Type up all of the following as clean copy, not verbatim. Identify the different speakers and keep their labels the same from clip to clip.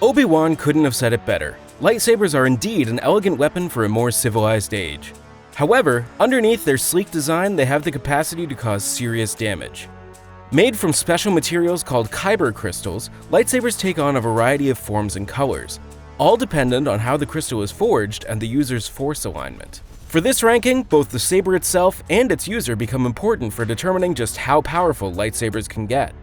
Speaker 1: Obi-Wan couldn't have said it better. Lightsabers are indeed an elegant weapon for a more civilized age. However, underneath their sleek design, they have the capacity to cause serious damage. Made from special materials called Kyber crystals, lightsabers take on a variety of forms and colors, all dependent on how the crystal is forged and the user's force alignment. For this ranking, both the saber itself and its user become important for determining just how powerful lightsabers can get.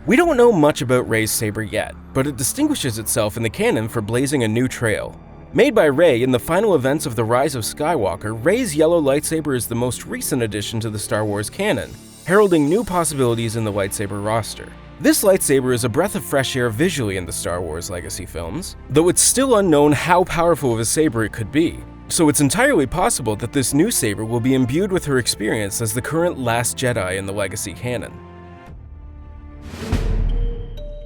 Speaker 1: We don't know much about Rey's saber yet, but it distinguishes itself in the canon for blazing a new trail. Made by Rey in the final events of The Rise of Skywalker, Rey's yellow lightsaber is the most recent addition to the Star Wars canon, heralding new possibilities in the lightsaber roster. This lightsaber is a breath of fresh air visually in the Star Wars Legacy films, though it's still unknown how powerful of a saber it could be, so it's entirely possible that this new saber will be imbued with her experience as the current Last Jedi in the Legacy canon.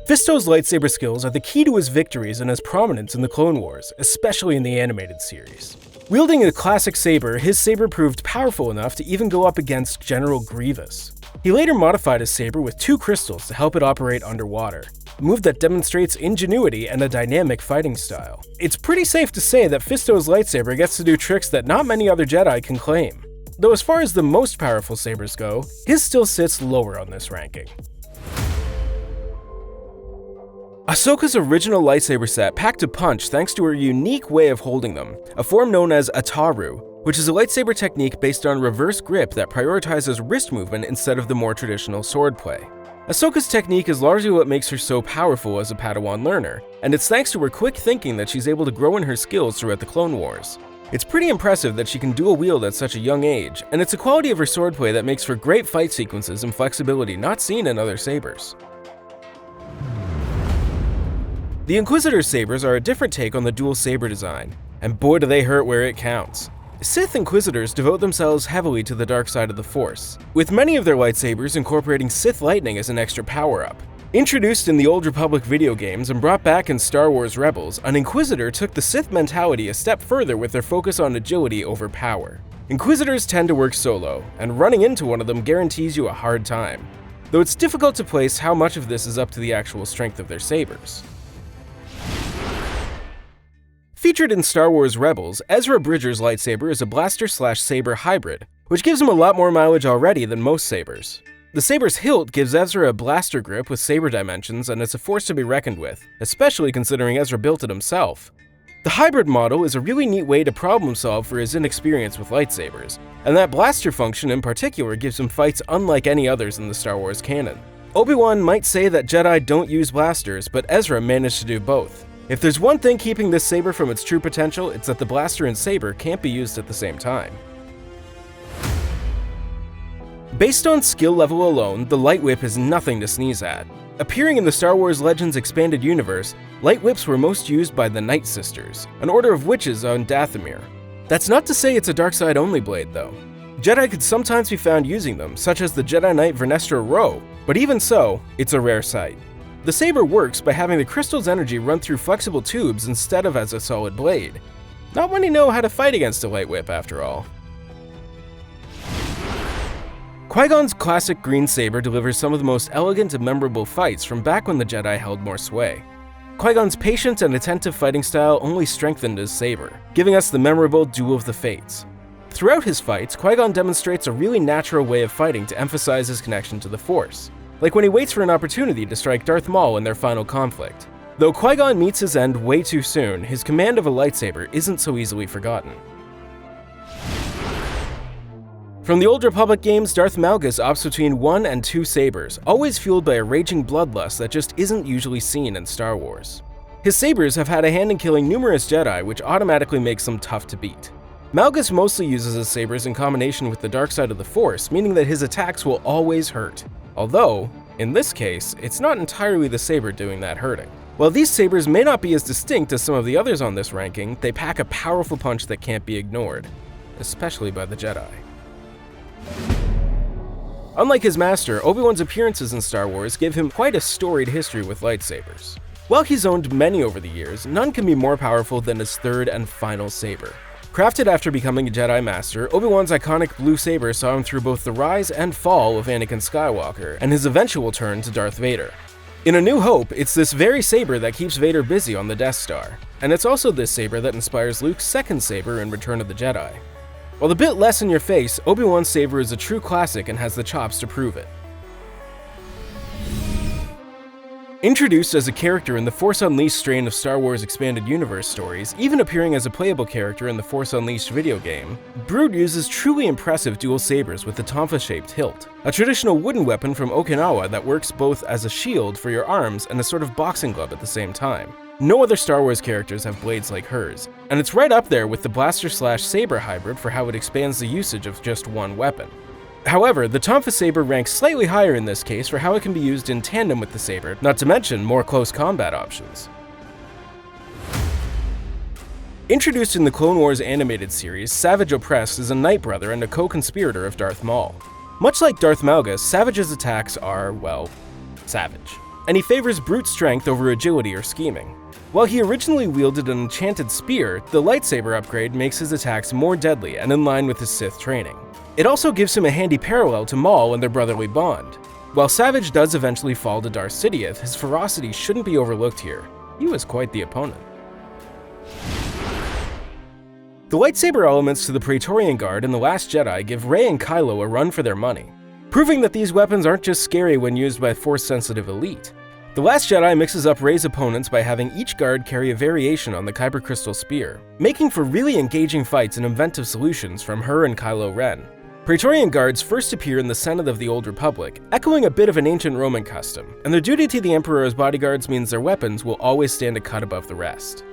Speaker 1: Fisto's lightsaber skills are the key to his victories and his prominence in the Clone Wars, especially in the animated series. Wielding a classic saber, his saber proved powerful enough to even go up against General Grievous. He later modified his saber with 2 crystals to help it operate underwater, a move that demonstrates ingenuity and a dynamic fighting style. It's pretty safe to say that Fisto's lightsaber gets to do tricks that not many other Jedi can claim. Though as far as the most powerful sabers go, his still sits lower on this ranking. Ahsoka's original lightsaber set packed a punch thanks to her unique way of holding them, a form known as Ataru, which is a lightsaber technique based on reverse grip that prioritizes wrist movement instead of the more traditional swordplay. Ahsoka's technique is largely what makes her so powerful as a Padawan learner, and it's thanks to her quick thinking that she's able to grow in her skills throughout the Clone Wars. It's pretty impressive that she can dual wield at such a young age, and it's a quality of her swordplay that makes for great fight sequences and flexibility not seen in other sabers. The Inquisitor's sabers are a different take on the dual saber design, and boy do they hurt where it counts. Sith Inquisitors devote themselves heavily to the dark side of the Force, with many of their lightsabers incorporating Sith lightning as an extra power-up. Introduced in the Old Republic video games and brought back in Star Wars Rebels, an Inquisitor took the Sith mentality a step further with their focus on agility over power. Inquisitors tend to work solo, and running into one of them guarantees you a hard time, though it's difficult to place how much of this is up to the actual strength of their sabers. Featured in Star Wars Rebels, Ezra Bridger's lightsaber is a blaster-slash-saber hybrid, which gives him a lot more mileage already than most sabers. The saber's hilt gives Ezra a blaster grip with saber dimensions, and it's a force to be reckoned with, especially considering Ezra built it himself. The hybrid model is a really neat way to problem solve for his inexperience with lightsabers, and that blaster function in particular gives him fights unlike any others in the Star Wars canon. Obi-Wan might say that Jedi don't use blasters, but Ezra managed to do both. If there's one thing keeping this saber from its true potential, it's that the blaster and saber can't be used at the same time. Based on skill level alone, the Lightwhip is nothing to sneeze at. Appearing in the Star Wars Legends expanded universe, Lightwhips were most used by the Night Sisters, an order of witches on Dathomir. That's not to say it's a dark side only blade though. Jedi could sometimes be found using them, such as the Jedi Knight Vernestra Rwoh, but even so, it's a rare sight. The saber works by having the crystal's energy run through flexible tubes instead of as a solid blade. Not many know how to fight against a Lightwhip after all. Qui-Gon's classic green saber delivers some of the most elegant and memorable fights from back when the Jedi held more sway. Qui-Gon's patient and attentive fighting style only strengthened his saber, giving us the memorable Duel of the Fates. Throughout his fights, Qui-Gon demonstrates a really natural way of fighting to emphasize his connection to the Force, like when he waits for an opportunity to strike Darth Maul in their final conflict. Though Qui-Gon meets his end way too soon, his command of a lightsaber isn't so easily forgotten. From the Old Republic games, Darth Malgus opts between 1 and 2 sabers, always fueled by a raging bloodlust that just isn't usually seen in Star Wars. His sabers have had a hand in killing numerous Jedi, which automatically makes them tough to beat. Malgus mostly uses his sabers in combination with the dark side of the Force, meaning that his attacks will always hurt. Although, in this case, it's not entirely the saber doing that hurting. While these sabers may not be as distinct as some of the others on this ranking, they pack a powerful punch that can't be ignored, especially by the Jedi. Unlike his master, Obi-Wan's appearances in Star Wars give him quite a storied history with lightsabers. While he's owned many over the years, none can be more powerful than his third and final saber. Crafted after becoming a Jedi Master, Obi-Wan's iconic blue saber saw him through both the rise and fall of Anakin Skywalker, and his eventual turn to Darth Vader. In A New Hope, it's this very saber that keeps Vader busy on the Death Star, and it's also this saber that inspires Luke's second saber in Return of the Jedi. While a bit less in your face, Obi-Wan's saber is a true classic and has the chops to prove it. Introduced as a character in the Force Unleashed strain of Star Wars Expanded Universe stories, even appearing as a playable character in the Force Unleashed video game, Brood uses truly impressive dual sabers with the Tonfa-shaped hilt, a traditional wooden weapon from Okinawa that works both as a shield for your arms and a sort of boxing glove at the same time. No other Star Wars characters have blades like hers, and it's right up there with the blaster-slash-saber hybrid for how it expands the usage of just one weapon. However, the Tonfa saber ranks slightly higher in this case for how it can be used in tandem with the saber, not to mention more close combat options. Introduced in the Clone Wars animated series, Savage Opress is a Night Brother and a co-conspirator of Darth Maul. Much like Darth Malgus, Savage's attacks are, well, savage, and he favors brute strength over agility or scheming. While he originally wielded an enchanted spear, the lightsaber upgrade makes his attacks more deadly and in line with his Sith training. It also gives him a handy parallel to Maul and their brotherly bond. While Savage does eventually fall to Darth Sidious, his ferocity shouldn't be overlooked here. He was quite the opponent. The lightsaber elements to the Praetorian Guard and The Last Jedi give Rey and Kylo a run for their money, proving that these weapons aren't just scary when used by Force-sensitive elite. The Last Jedi mixes up Rey's opponents by having each guard carry a variation on the Kyber Crystal Spear, making for really engaging fights and inventive solutions from her and Kylo Ren. Praetorian Guards first appear in the Senate of the Old Republic, echoing a bit of an ancient Roman custom, and their duty to the Emperor's bodyguards means their weapons will always stand a cut above the rest.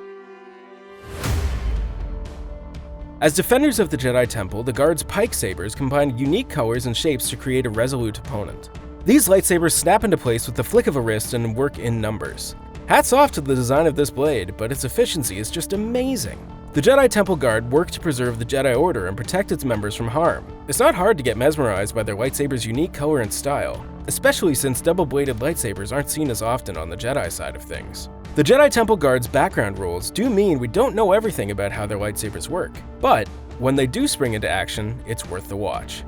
Speaker 1: As defenders of the Jedi Temple, the Guards' Pike sabers combine unique colors and shapes to create a resolute opponent. These lightsabers snap into place with the flick of a wrist and work in numbers. Hats off to the design of this blade, but its efficiency is just amazing. The Jedi Temple Guard work to preserve the Jedi Order and protect its members from harm. It's not hard to get mesmerized by their lightsabers' unique color and style, especially since double-bladed lightsabers aren't seen as often on the Jedi side of things. The Jedi Temple Guard's background rules do mean we don't know everything about how their lightsabers work, but when they do spring into action, it's worth the watch.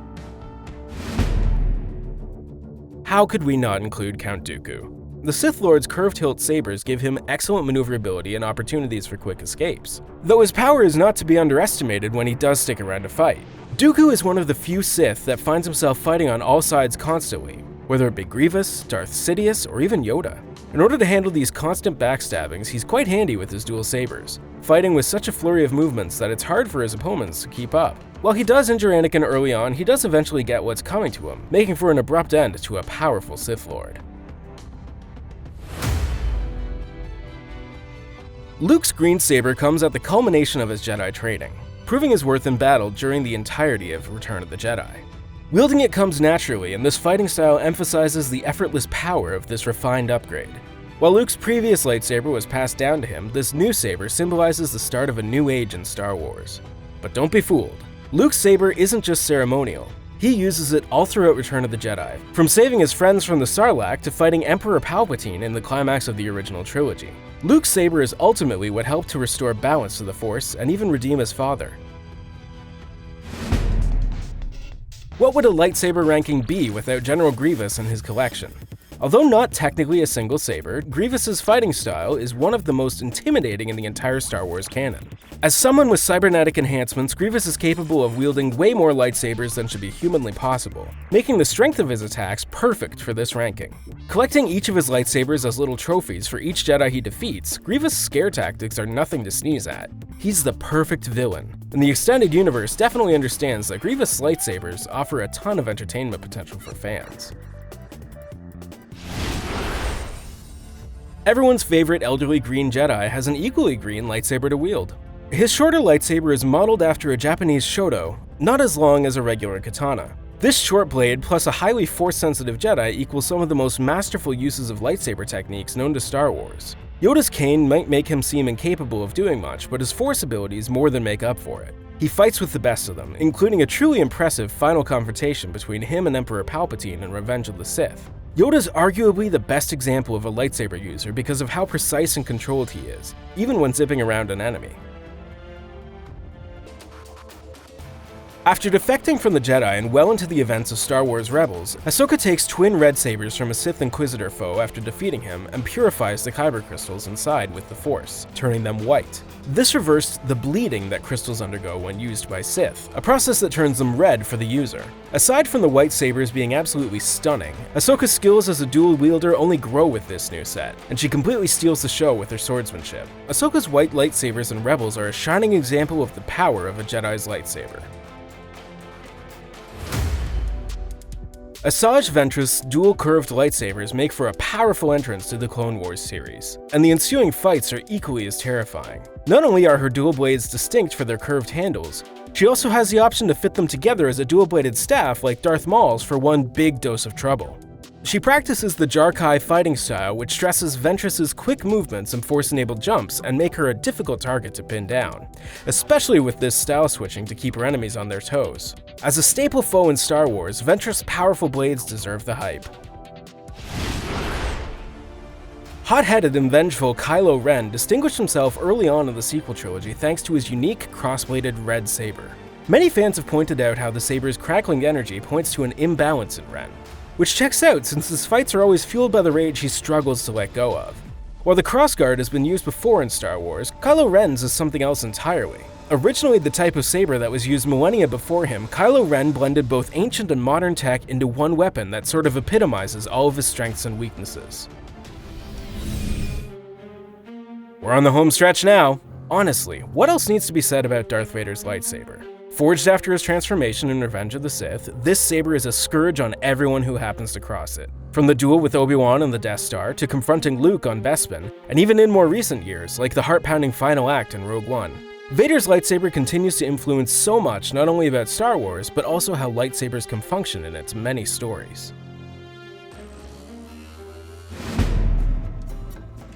Speaker 1: How could we not include Count Dooku? The Sith Lord's curved-hilt sabers give him excellent maneuverability and opportunities for quick escapes, though his power is not to be underestimated when he does stick around to fight. Dooku is one of the few Sith that finds himself fighting on all sides constantly, whether it be Grievous, Darth Sidious, or even Yoda. In order to handle these constant backstabbings, he's quite handy with his dual sabers, fighting with such a flurry of movements that it's hard for his opponents to keep up. While he does injure Anakin early on, he does eventually get what's coming to him, making for an abrupt end to a powerful Sith Lord. Luke's green saber comes at the culmination of his Jedi training, proving his worth in battle during the entirety of Return of the Jedi. Wielding it comes naturally, and this fighting style emphasizes the effortless power of this refined upgrade. While Luke's previous lightsaber was passed down to him, this new saber symbolizes the start of a new age in Star Wars. But don't be fooled. Luke's saber isn't just ceremonial. He uses it all throughout Return of the Jedi, from saving his friends from the Sarlacc to fighting Emperor Palpatine in the climax of the original trilogy. Luke's saber is ultimately what helped to restore balance to the Force and even redeem his father. What would a lightsaber ranking be without General Grievous and his collection? Although not technically a single saber, Grievous's fighting style is one of the most intimidating in the entire Star Wars canon. As someone with cybernetic enhancements, Grievous is capable of wielding way more lightsabers than should be humanly possible, making the strength of his attacks perfect for this ranking. Collecting each of his lightsabers as little trophies for each Jedi he defeats, Grievous' scare tactics are nothing to sneeze at. He's the perfect villain, and the extended universe definitely understands that Grievous' lightsabers offer a ton of entertainment potential for fans. Everyone's favorite elderly green Jedi has an equally green lightsaber to wield. His shorter lightsaber is modeled after a Japanese Shoto, not as long as a regular katana. This short blade plus a highly force-sensitive Jedi equals some of the most masterful uses of lightsaber techniques known to Star Wars. Yoda's cane might make him seem incapable of doing much, but his force abilities more than make up for it. He fights with the best of them, including a truly impressive final confrontation between him and Emperor Palpatine in Revenge of the Sith. Yoda's arguably the best example of a lightsaber user because of how precise and controlled he is, even when zipping around an enemy. After defecting from the Jedi and well into the events of Star Wars Rebels, Ahsoka takes twin red sabers from a Sith Inquisitor foe after defeating him and purifies the Kyber crystals inside with the Force, turning them white. This reversed the bleeding that crystals undergo when used by Sith, a process that turns them red for the user. Aside from the white sabers being absolutely stunning, Ahsoka's skills as a dual wielder only grow with this new set, and she completely steals the show with her swordsmanship. Ahsoka's white lightsabers in Rebels are a shining example of the power of a Jedi's lightsaber. Asajj Ventress dual curved lightsabers make for a powerful entrance to the Clone Wars series, and the ensuing fights are equally as terrifying. Not only are her dual blades distinct for their curved handles, she also has the option to fit them together as a dual-bladed staff like Darth Maul's for one big dose of trouble. She practices the Jarkai fighting style, which stresses Ventress's quick movements and force-enabled jumps and make her a difficult target to pin down, especially with this style switching to keep her enemies on their toes. As a staple foe in Star Wars, Ventress' powerful blades deserve the hype. Hot-headed and vengeful Kylo Ren distinguished himself early on in the sequel trilogy thanks to his unique cross-bladed red saber. Many fans have pointed out how the saber's crackling energy points to an imbalance in Ren, which checks out since his fights are always fueled by the rage he struggles to let go of. While the crossguard has been used before in Star Wars, Kylo Ren's is something else entirely. Originally the type of saber that was used millennia before him, Kylo Ren blended both ancient and modern tech into one weapon that sort of epitomizes all of his strengths and weaknesses. We're on the home stretch now. Honestly, what else needs to be said about Darth Vader's lightsaber? Forged after his transformation in Revenge of the Sith, this saber is a scourge on everyone who happens to cross it. From the duel with Obi-Wan on the Death Star, to confronting Luke on Bespin, and even in more recent years, like the heart-pounding final act in Rogue One. Vader's lightsaber continues to influence so much not only about Star Wars, but also how lightsabers can function in its many stories.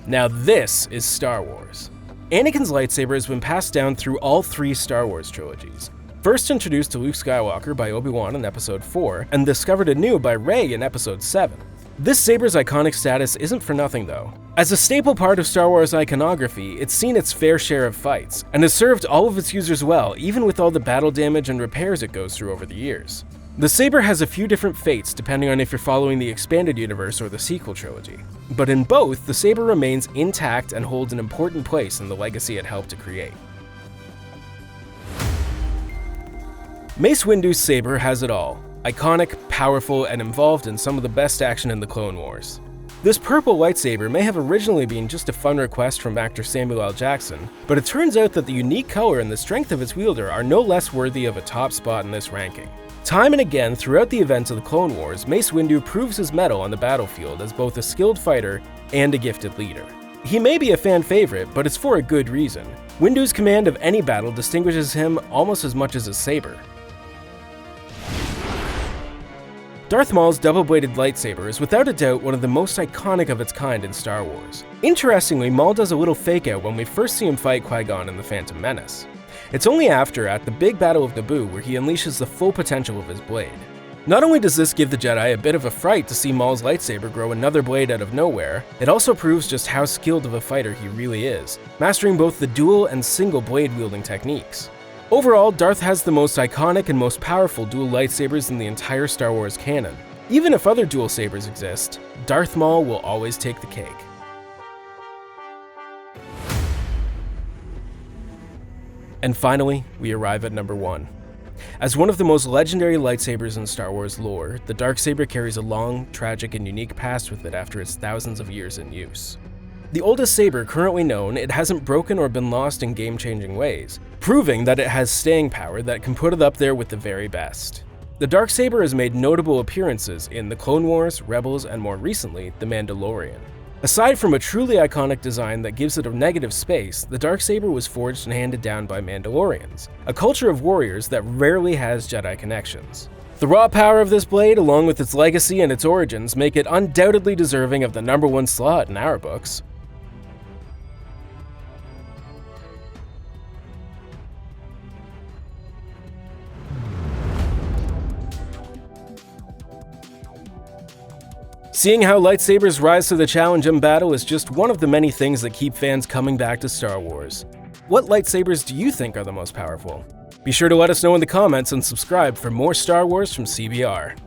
Speaker 1: Now this is Star Wars. Anakin's lightsaber has been passed down through all three Star Wars trilogies. First introduced to Luke Skywalker by Obi-Wan in Episode 4, and discovered anew by Rey in Episode 7. This saber's iconic status isn't for nothing though. As a staple part of Star Wars iconography, it's seen its fair share of fights, and has served all of its users well, even with all the battle damage and repairs it goes through over the years. The saber has a few different fates depending on if you're following the expanded universe or the sequel trilogy, but in both, the saber remains intact and holds an important place in the legacy it helped to create. Mace Windu's saber has it all. Iconic, powerful, and involved in some of the best action in the Clone Wars. This purple lightsaber may have originally been just a fun request from actor Samuel L. Jackson, but it turns out that the unique color and the strength of its wielder are no less worthy of a top spot in this ranking. Time and again throughout the events of the Clone Wars, Mace Windu proves his mettle on the battlefield as both a skilled fighter and a gifted leader. He may be a fan favorite, but it's for a good reason. Windu's command of any battle distinguishes him almost as much as his saber. Darth Maul's double-bladed lightsaber is without a doubt one of the most iconic of its kind in Star Wars. Interestingly, Maul does a little fake-out when we first see him fight Qui-Gon in The Phantom Menace. It's only after, at the big battle of Naboo, where he unleashes the full potential of his blade. Not only does this give the Jedi a bit of a fright to see Maul's lightsaber grow another blade out of nowhere, it also proves just how skilled of a fighter he really is, mastering both the dual and single blade wielding techniques. Overall, Darth has the most iconic and most powerful dual lightsabers in the entire Star Wars canon. Even if other dual sabers exist, Darth Maul will always take the cake. And finally, we arrive at number 1. As one of the most legendary lightsabers in Star Wars lore, the Darksaber carries a long, tragic, and unique past with it after its thousands of years in use. The oldest saber currently known, it hasn't broken or been lost in game-changing ways, proving that it has staying power that can put it up there with the very best. The Darksaber has made notable appearances in The Clone Wars, Rebels, and more recently, The Mandalorian. Aside from a truly iconic design that gives it a negative space, the Darksaber was forged and handed down by Mandalorians, a culture of warriors that rarely has Jedi connections. The raw power of this blade, along with its legacy and its origins, make it undoubtedly deserving of the number 1 slot in our books. Seeing how lightsabers rise to the challenge in battle is just one of the many things that keep fans coming back to Star Wars. What lightsabers do you think are the most powerful? Be sure to let us know in the comments and subscribe for more Star Wars from CBR.